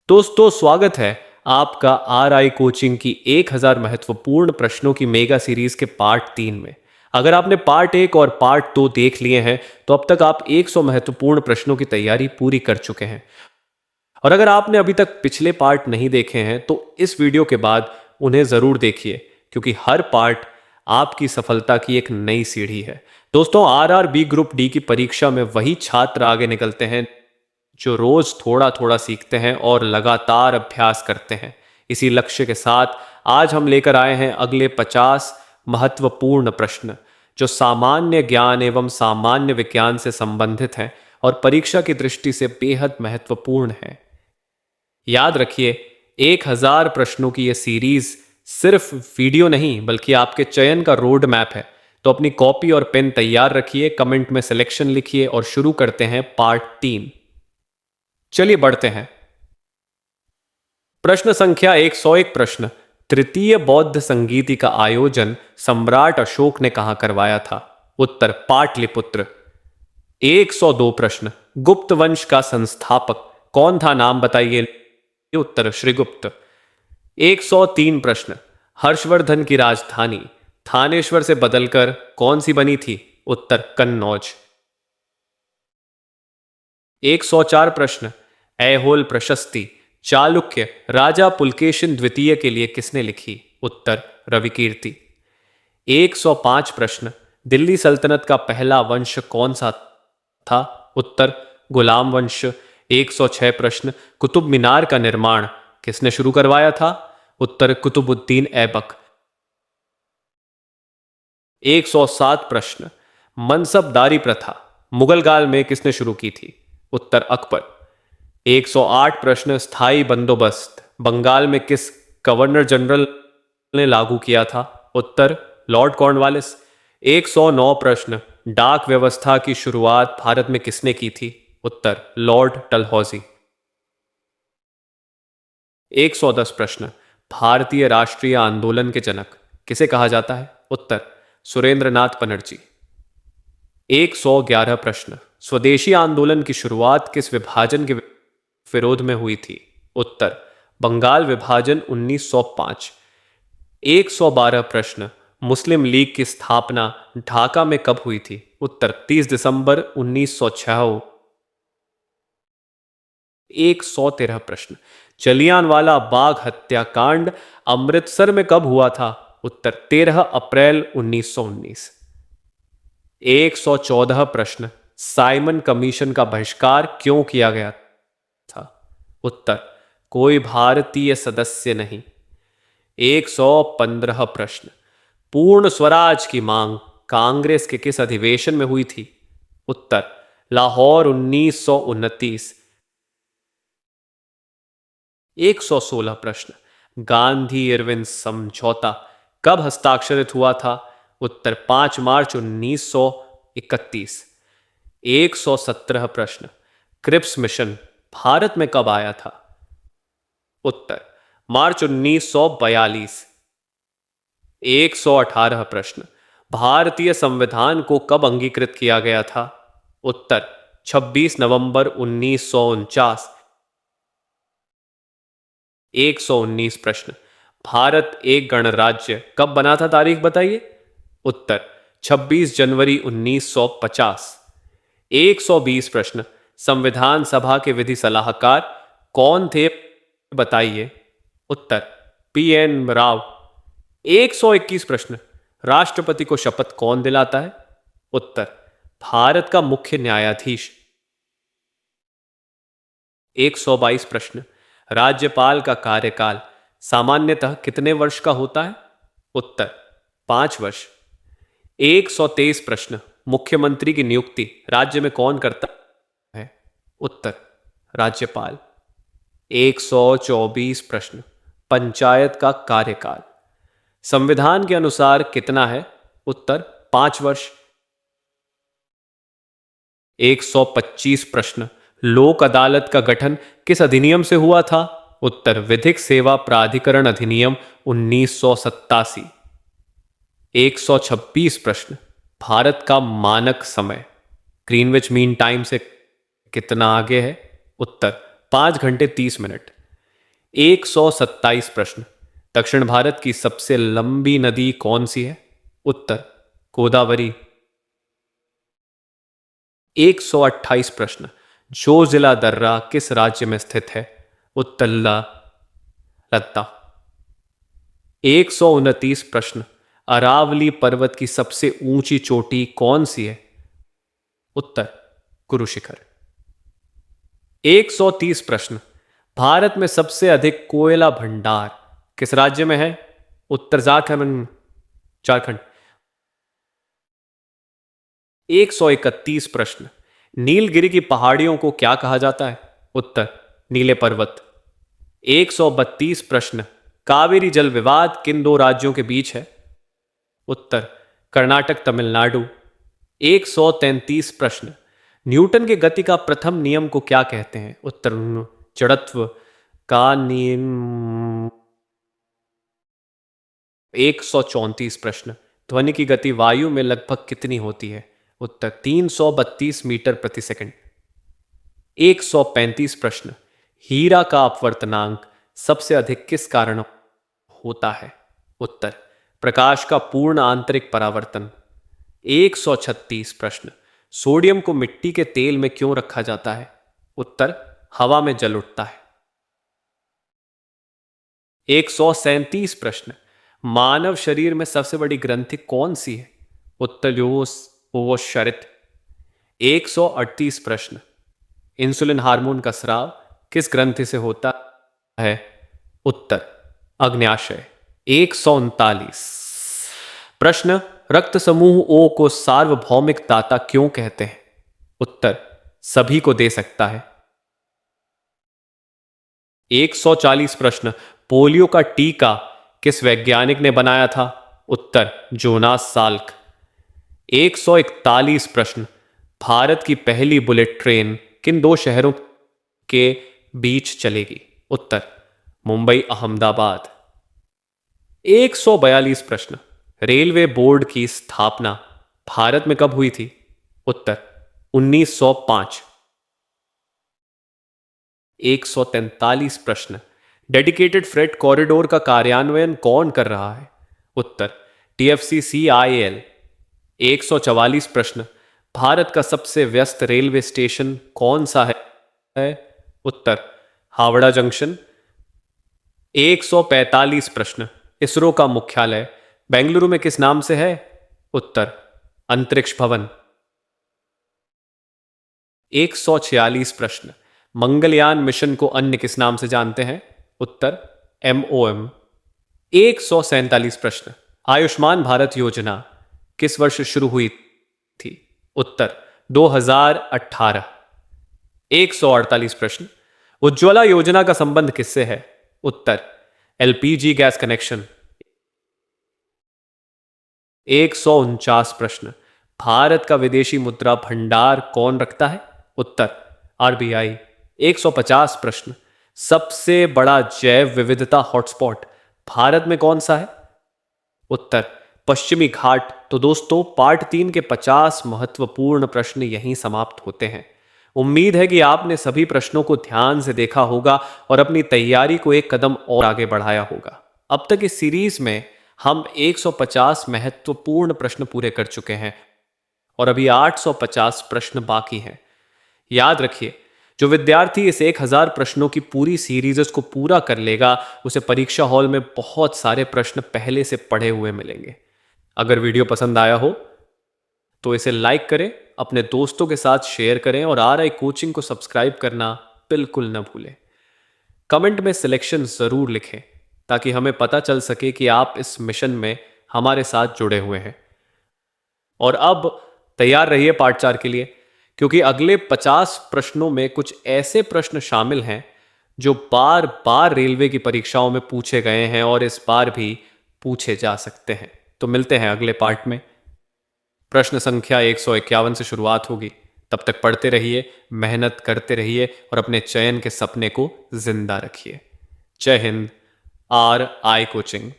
दोस्तों स्वागत है आपका आर आई कोचिंग की 1000 महत्वपूर्ण प्रश्नों की मेगा सीरीज के पार्ट 3 में। अगर आपने पार्ट 1 और पार्ट 2 देख लिए हैं तो अब तक आप 100 महत्वपूर्ण प्रश्नों की तैयारी पूरी कर चुके हैं। और अगर आपने अभी तक पिछले पार्ट नहीं देखे हैं तो इस वीडियो के बाद उन्हें जरूर देखिए, क्योंकि हर पार्ट आपकी सफलता की एक नई सीढ़ी है। दोस्तों, आरआरबी ग्रुप डी की परीक्षा में वही छात्र आगे निकलते हैं जो रोज थोड़ा थोड़ा सीखते हैं और लगातार अभ्यास करते हैं। इसी लक्ष्य के साथ आज हम लेकर आए हैं अगले 50 महत्वपूर्ण प्रश्न, जो सामान्य ज्ञान एवं सामान्य विज्ञान से संबंधित हैं और परीक्षा की दृष्टि से बेहद महत्वपूर्ण हैं। याद रखिए, 1000 प्रश्नों की यह सीरीज सिर्फ वीडियो नहीं बल्कि आपके चयन का रोड मैप है। तो अपनी कॉपी और पेन तैयार रखिए, कमेंट में सिलेक्शन लिखिए और शुरू करते हैं पार्ट 3। चलिए बढ़ते हैं। प्रश्न संख्या 101 प्रश्न, तृतीय बौद्ध संगीति का आयोजन सम्राट अशोक ने कहां करवाया था? उत्तर पाटलिपुत्र। 102 प्रश्न, गुप्त वंश का संस्थापक कौन था? नाम बताइए। उत्तर श्रीगुप्त। 103 प्रश्न, हर्षवर्धन की राजधानी थानेश्वर से बदलकर कौन सी बनी थी? उत्तर कन्नौज। 104 प्रश्न, ऐहोल प्रशस्ति चालुक्य राजा पुलकेशिन द्वितीय के लिए किसने लिखी? उत्तर रविकीर्ति। 105 प्रश्न, दिल्ली सल्तनत का पहला वंश कौन सा था? उत्तर गुलाम वंश। 106 प्रश्न, कुतुब मीनार का निर्माण किसने शुरू करवाया था? उत्तर कुतुबुद्दीन ऐबक। 107 प्रश्न, मनसबदारी प्रथा मुगल काल में किसने शुरू की थी? उत्तर अकबर। 108 प्रश्न, स्थायी बंदोबस्त बंगाल में किस गवर्नर जनरल ने लागू किया था? उत्तर लॉर्ड कॉर्नवालिस। 109 प्रश्न, डाक व्यवस्था की शुरुआत भारत में किसने की थी? उत्तर लॉर्ड डलहौजी। 110 प्रश्न, भारतीय राष्ट्रीय आंदोलन के जनक किसे कहा जाता है? उत्तर सुरेंद्रनाथ बनर्जी। 111 प्रश्न, स्वदेशी आंदोलन की शुरुआत किस विभाजन के विरोध में हुई थी? उत्तर बंगाल विभाजन 1905। 112 प्रश्न, मुस्लिम लीग की स्थापना ढाका में कब हुई थी? उत्तर 30 दिसंबर 1906। 113 प्रश्न, जलियांवाला बाग हत्याकांड अमृतसर में कब हुआ था? उत्तर 13 अप्रैल 1919। 114 प्रश्न, साइमन कमीशन का बहिष्कार क्यों किया गया था? उत्तर कोई भारतीय सदस्य नहीं। 115 प्रश्न, पूर्ण स्वराज की मांग कांग्रेस के किस अधिवेशन में हुई थी? उत्तर लाहौर 1929। 116 प्रश्न, गांधी इरविन समझौता कब हस्ताक्षरित हुआ था? उत्तर 5 मार्च 1931। 117 प्रश्न, क्रिप्स मिशन भारत में कब आया था? उत्तर मार्च 1942। 118 प्रश्न, भारतीय संविधान को कब अंगीकृत किया गया था? उत्तर 26 नवंबर 1949। 119 प्रश्न, भारत एक गणराज्य कब बना था? तारीख बताइए। उत्तर 26 जनवरी 1950। 120 प्रश्न, संविधान सभा के विधि सलाहकार कौन थे? बताइए। उत्तर पीएन राव। 121 प्रश्न, राष्ट्रपति को शपथ कौन दिलाता है? उत्तर भारत का मुख्य न्यायाधीश। 122 प्रश्न, राज्यपाल का कार्यकाल सामान्यतः कितने वर्ष का होता है? उत्तर 5 वर्ष। 123 प्रश्न, मुख्यमंत्री की नियुक्ति राज्य में कौन करता है? उत्तर राज्यपाल। 124 प्रश्न, पंचायत का कार्यकाल संविधान के अनुसार कितना है? उत्तर 5 वर्ष। 125 प्रश्न, लोक अदालत का गठन किस अधिनियम से हुआ था? उत्तर विधिक सेवा प्राधिकरण अधिनियम 1987। 126 प्रश्न, भारत का मानक समय ग्रीनविच मीन टाइम से कितना आगे है? उत्तर 5 घंटे 30 मिनट। 127 प्रश्न। दक्षिण भारत की सबसे लंबी नदी कौन सी है? उत्तर गोदावरी। 128 प्रश्न। जो जिला दर्रा किस राज्य में स्थित है? उत्तर लद्दाख। 129 प्रश्न। अरावली पर्वत की सबसे ऊंची चोटी कौन सी है? उत्तर गुरु शिखर। 130 प्रश्न। भारत में सबसे अधिक कोयला भंडार किस राज्य में है? उत्तर झारखंड। 131 प्रश्न। नीलगिरी की पहाड़ियों को क्या कहा जाता है? उत्तर नीले पर्वत। 132 प्रश्न। कावेरी जल विवाद किन दो राज्यों के बीच है? उत्तर कर्नाटक तमिलनाडु। 133 प्रश्न। न्यूटन के गति का प्रथम नियम को क्या कहते हैं? उत्तर जड़त्व का नियम। 134 प्रश्न। ध्वनि की गति वायु में लगभग कितनी होती है? उत्तर 332 मीटर प्रति सेकंड। 135 प्रश्न। हीरा का अपवर्तनांक सबसे अधिक किस कारण होता है? उत्तर प्रकाश का पूर्ण आंतरिक परावर्तन। 136 प्रश्न। सोडियम को मिट्टी के तेल में क्यों रखा जाता है? उत्तर हवा में जल उठता है। 137 प्रश्न। मानव शरीर में सबसे बड़ी ग्रंथि कौन सी है? उत्तर ओवोशरित। 138 प्रश्न। इंसुलिन हार्मोन का स्राव किस ग्रंथि से होता है? उत्तर अग्न्याशय। 139 प्रश्न। रक्त समूह ओ को सार्वभौमिक दाता क्यों कहते हैं? उत्तर सभी को दे सकता है। 140 प्रश्न। पोलियो का टीका किस वैज्ञानिक ने बनाया था? उत्तर जोनास साल्क। 141 प्रश्न। भारत की पहली बुलेट ट्रेन किन दो शहरों के बीच चलेगी? उत्तर मुंबई अहमदाबाद। 142 प्रश्न। रेलवे बोर्ड की स्थापना भारत में कब हुई थी? उत्तर 1905। 143 प्रश्न। डेडिकेटेड फ्रेट कॉरिडोर का कार्यान्वयन कौन कर रहा है? उत्तर TFCCIL। 144 प्रश्न। भारत का सबसे व्यस्त रेलवे स्टेशन कौन सा है? उत्तर हावड़ा जंक्शन। 145 प्रश्न। इसरो का मुख्यालय बेंगलुरु में किस नाम से है? उत्तर अंतरिक्ष भवन। 146 प्रश्न। मंगलयान मिशन को अन्य किस नाम से जानते हैं? उत्तर MOM। 147 प्रश्न। आयुष्मान भारत योजना किस वर्ष शुरू हुई थी? उत्तर 2018। 148 प्रश्न। उज्ज्वला योजना का संबंध किससे है? उत्तर LPG गैस कनेक्शन। 149 प्रश्न। भारत का विदेशी मुद्रा भंडार कौन रखता है? उत्तर RBI। 150 प्रश्न। सबसे बड़ा जैव विविधता हॉटस्पॉट भारत में कौन सा है? उत्तर पश्चिमी घाट। तो दोस्तों पार्ट 3 के 50 महत्वपूर्ण प्रश्न यहीं समाप्त होते हैं। उम्मीद है कि आपने सभी प्रश्नों को ध्यान से देखा होगा और अपनी तैयारी को एक कदम और आगे बढ़ाया होगा। अब तक इस सीरीज में हम 150 महत्वपूर्ण प्रश्न पूरे कर चुके हैं और अभी 850 प्रश्न बाकी हैं। याद रखिए, जो विद्यार्थी इस 1000 प्रश्नों की पूरी सीरीज को पूरा कर लेगा उसे परीक्षा हॉल में बहुत सारे प्रश्न पहले से पढ़े हुए मिलेंगे। अगर वीडियो पसंद आया हो तो इसे लाइक करें, अपने दोस्तों के साथ शेयर करें और RI कोचिंग को सब्सक्राइब करना बिल्कुल न भूलें। कमेंट में सिलेक्शन जरूर लिखें ताकि हमें पता चल सके कि आप इस मिशन में हमारे साथ जुड़े हुए हैं। और अब तैयार रहिए पार्ट 4 के लिए, क्योंकि अगले 50 प्रश्नों में कुछ ऐसे प्रश्न शामिल हैं जो बार बार रेलवे की परीक्षाओं में पूछे गए हैं और इस बार भी पूछे जा सकते हैं। तो मिलते हैं अगले पार्ट में। प्रश्न संख्या 151 से शुरुआत होगी। तब तक पढ़ते रहिए, मेहनत करते रहिए और अपने चयन के सपने को जिंदा रखिए। जय हिंद। RI coaching.